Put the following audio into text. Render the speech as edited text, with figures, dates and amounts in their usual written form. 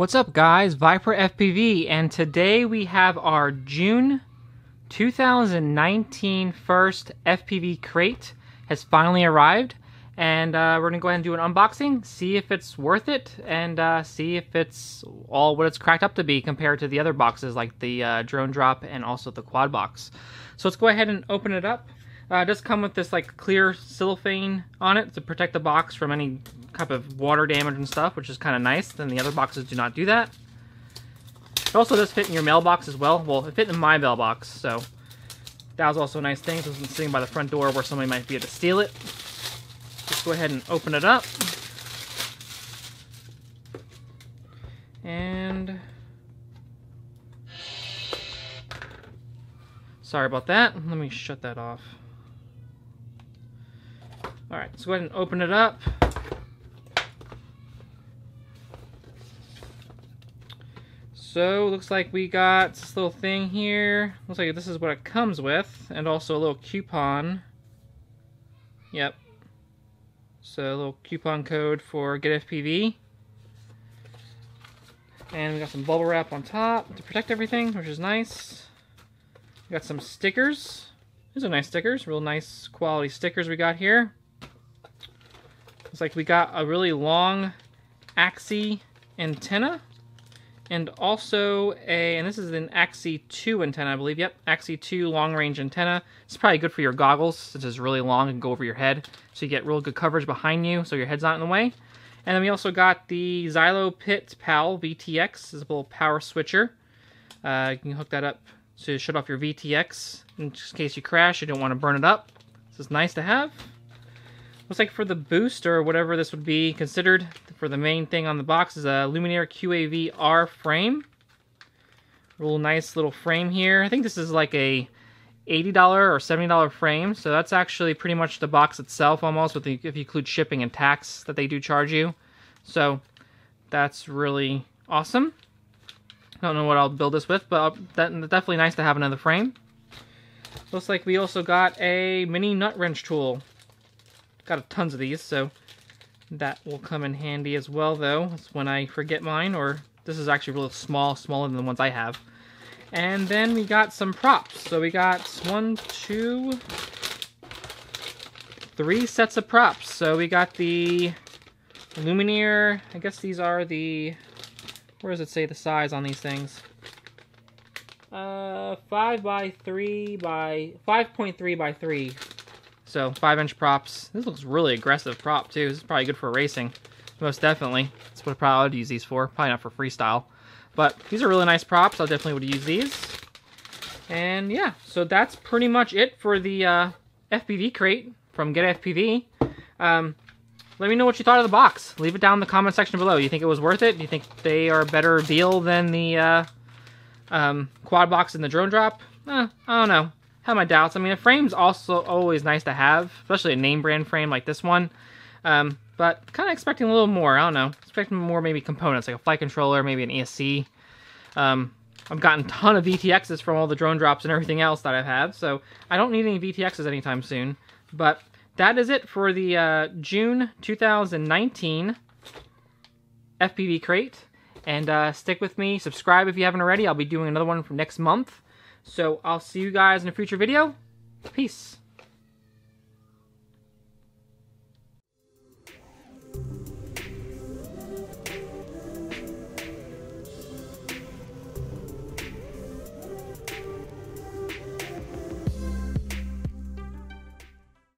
What's up guys, Viper FPV, and today we have our June 2019 first FPV crate has finally arrived, and we're going to go ahead and do an unboxing, see if it's worth it, and see if it's all what it's cracked up to be compared to the other boxes like the drone drop and also the quad box. So let's go ahead and open it up. It does come with this like clear cellophane on it to protect the box from any type of water damage and stuff, which is kind of nice. Then the other boxes do not do that. It also does fit in your mailbox as well. Well, it fit in my mailbox, so that was also a nice thing. It wasn't sitting by the front door where somebody might be able to steal it. Just go ahead and open it up. And sorry about that. Let me shut that off. Alright, let's go ahead and open it up. So, looks like we got this little thing here. Looks like this is what it comes with, and also a little coupon. Yep. So, a little coupon code for Get FPV. And we got some bubble wrap on top to protect everything, which is nice. We got some stickers. These are nice stickers, real nice quality stickers we got here. Looks like we got a really long Axie antenna, and also and this is an Axie 2 antenna, I believe. Yep, Axie 2 long-range antenna. It's probably good for your goggles, since it's really long and go over your head, so you get real good coverage behind you, so your head's not in the way. And then we also got the Xylo Pit PAL VTX. This is a little power switcher. You can hook that up to shut off your VTX in case you crash. You don't want to burn it up. This is nice to have. Looks like for the boost, or whatever this would be considered, for the main thing on the box is a Luminaire QAV-R frame. Real nice little frame here. I think this is like a $80 or $70 frame, so that's actually pretty much the box itself almost, if you include shipping and tax that they do charge you. So that's really awesome. I don't know what I'll build this with, but that's definitely nice to have another frame. Looks like we also got a mini nut wrench tool. Got tons of these, so that will come in handy as well, though. That's when I forget mine, or this is actually really small, smaller than the ones I have. And then we got some props. So we got 1, 2, 3 sets of props. So we got the Luminaire. I guess these are the, where does it say the size on these things? 5.3 by 3. So 5-inch props. This looks really aggressive prop too. This is probably good for racing, most definitely. That's what I probably would use these for. Probably not for freestyle, but these are really nice props. I definitely would use these. And yeah, so that's pretty much it for the FPV crate from Get FPV. Let me know what you thought of the box. Leave it down in the comment section below. Do you think it was worth it? Do you think they are a better deal than the quad box and the drone drop? I don't know. Have my doubts. I mean, a frame's also always nice to have, especially a name brand frame like this one. But kind of expecting a little more. I don't know. Expecting more maybe components, like a flight controller, maybe an ESC. I've gotten a ton of VTXs from all the drone drops and everything else that I've had, so I don't need any VTXs anytime soon. But that is it for the June 2019 FPV crate. And stick with me. Subscribe if you haven't already. I'll be doing another one for next month. So I'll see you guys in a future video. Peace.